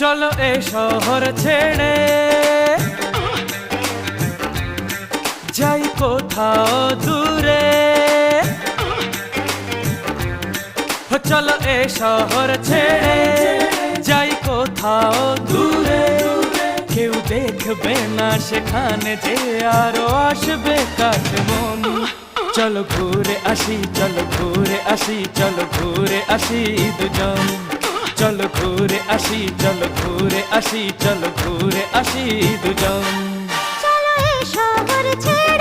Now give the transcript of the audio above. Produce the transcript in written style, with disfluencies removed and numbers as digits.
চলো এ শহর ছেড়ে যাই কোথাও দূরে। চলো এ শহর ছেড়ে যাই কোথাও দূরে। কেউ দেখবে না সেখানে যে আরো আসবে কাছে মন। চলো ঘুরে আসি, চলো ঘুরে আসি, চলো ঘুরে আসি দুজন। চলো ঘুরে আসি, চলো ঘুরে আসি, চলো ঘুরে আসি দুজন। চলো এ শহর ছেড়ে